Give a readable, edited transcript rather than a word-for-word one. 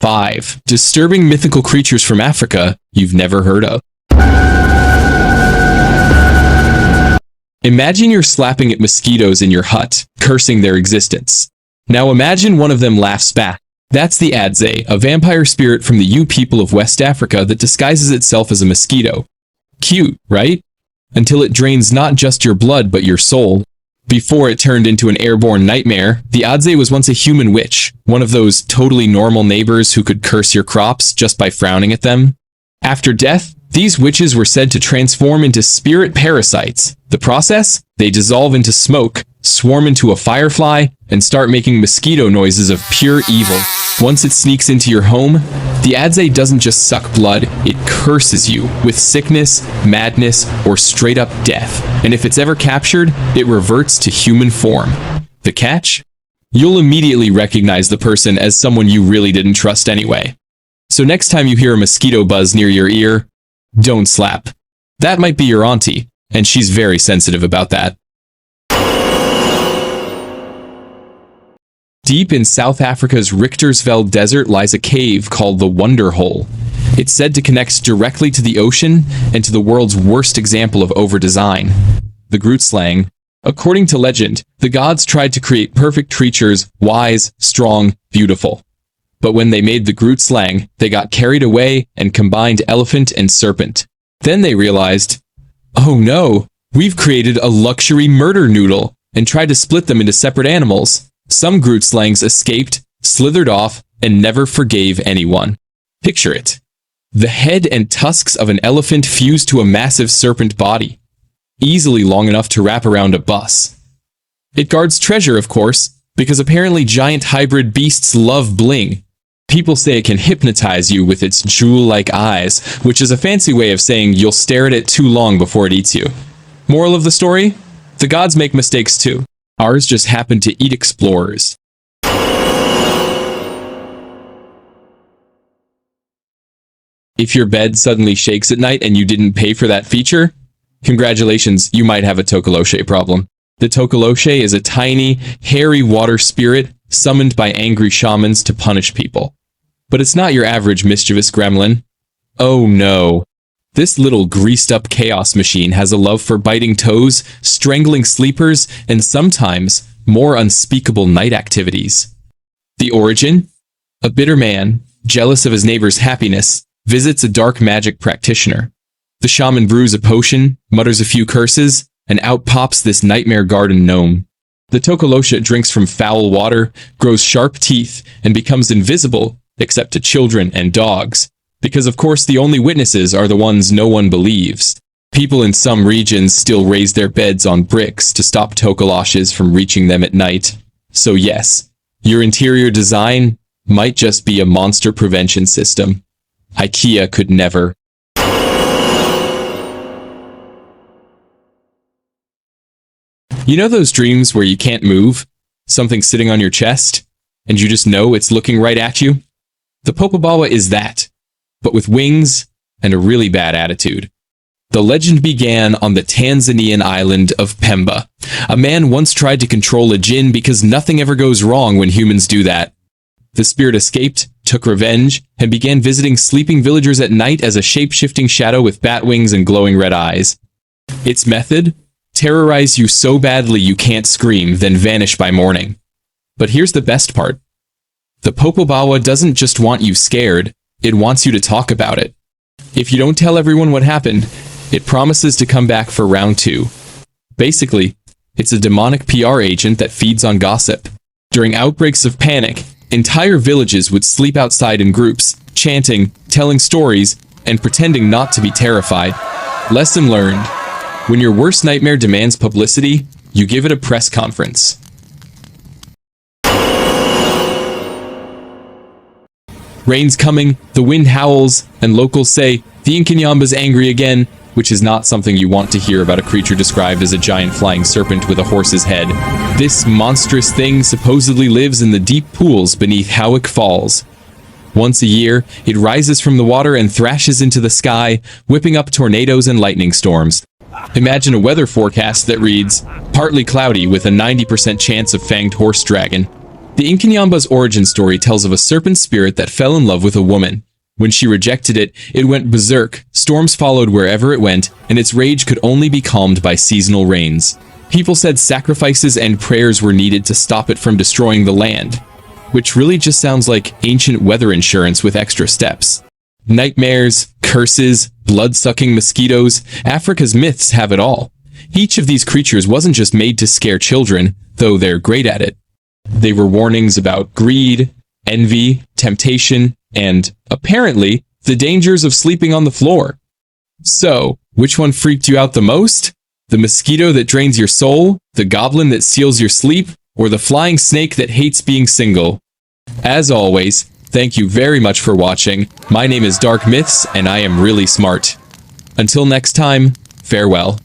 5. Disturbing mythical creatures from Africa you've never heard of. Imagine you're slapping at mosquitoes in your hut, cursing their existence. Now imagine one of them laughs back. That's the Adze, a vampire spirit from the Yu people of West Africa that disguises itself as a mosquito. Cute, right? Until it drains not just your blood but your soul. Before it turned into an airborne nightmare, the Adze was once a human witch, one of those totally normal neighbors who could curse your crops just by frowning at them. After death, these witches were said to transform into spirit parasites. The process? They dissolve into smoke, swarm into a firefly, and start making mosquito noises of pure evil. Once it sneaks into your home, the Adze doesn't just suck blood, it curses you with sickness, madness, or straight up death. And if it's ever captured, it reverts to human form. The catch? You'll immediately recognize the person as someone you really didn't trust anyway. So next time you hear a mosquito buzz near your ear, don't slap. That might be your auntie, and she's very sensitive about that. Deep in South Africa's Richtersveld Desert lies a cave called the Wonder Hole. It's said to connect directly to the ocean and to the world's worst example of over-design, the Grootslang. According to legend, the gods tried to create perfect creatures, wise, strong, beautiful. But when they made the Grootslang, they got carried away and combined elephant and serpent. Then they realized, oh no, we've created a luxury murder noodle, and tried to split them into separate animals. Some Grootslangs escaped, slithered off, and never forgave anyone. Picture it. The head and tusks of an elephant fused to a massive serpent body, easily long enough to wrap around a bus. It guards treasure, of course, because apparently giant hybrid beasts love bling. People say it can hypnotize you with its jewel-like eyes, which is a fancy way of saying you'll stare at it too long before it eats you. Moral of the story? The gods make mistakes too. Ours just happened to eat explorers. If your bed suddenly shakes at night and you didn't pay for that feature, congratulations, you might have a Tokoloshe problem. The Tokoloshe is a tiny, hairy water spirit summoned by angry shamans to punish people. But it's not your average mischievous gremlin. Oh no. This little greased-up chaos machine has a love for biting toes, strangling sleepers, and sometimes more unspeakable night activities. The origin? A bitter man, jealous of his neighbor's happiness, visits a dark magic practitioner. The shaman brews a potion, mutters a few curses, and out pops this nightmare garden gnome. The Tokoloshe drinks from foul water, grows sharp teeth, and becomes invisible, except to children and dogs. Because of course the only witnesses are the ones no one believes. People in some regions still raise their beds on bricks to stop Tokoloshes from reaching them at night. So yes, your interior design might just be a monster prevention system. IKEA could never. You know those dreams where you can't move? Something sitting on your chest, and you just know it's looking right at you? The Popobawa is that, but with wings and a really bad attitude. The legend began on the Tanzanian island of Pemba. A man once tried to control a djinn because nothing ever goes wrong when humans do that. The spirit escaped, took revenge, and began visiting sleeping villagers at night as a shape-shifting shadow with bat wings and glowing red eyes. Its method? Terrorize you so badly you can't scream, then vanish by morning. But here's the best part. The Popobawa doesn't just want you scared, it wants you to talk about it. If you don't tell everyone what happened, it promises to come back for round 2. Basically, it's a demonic PR agent that feeds on gossip. During outbreaks of panic, entire villages would sleep outside in groups, chanting, telling stories, and pretending not to be terrified. Lesson learned. When your worst nightmare demands publicity, you give it a press conference. Rain's coming, the wind howls, and locals say, the Inkanyamba's angry again, which is not something you want to hear about a creature described as a giant flying serpent with a horse's head. This monstrous thing supposedly lives in the deep pools beneath Howick Falls. Once a year, it rises from the water and thrashes into the sky, whipping up tornadoes and lightning storms. Imagine a weather forecast that reads, partly cloudy with a 90% chance of fanged horse dragon. The Inkanyamba's origin story tells of a serpent spirit that fell in love with a woman. When she rejected it, it went berserk, storms followed wherever it went, and its rage could only be calmed by seasonal rains. People said sacrifices and prayers were needed to stop it from destroying the land, which really just sounds like ancient weather insurance with extra steps. Nightmares, curses, blood-sucking mosquitoes, Africa's myths have it all. Each of these creatures wasn't just made to scare children, though they're great at it. They were warnings about greed, envy, temptation, and, apparently, the dangers of sleeping on the floor. So, which one freaked you out the most? The mosquito that drains your soul, the goblin that steals your sleep, or the flying snake that hates being single? As always, thank you very much for watching. My name is Dark Myths, and I am really smart. Until next time, farewell.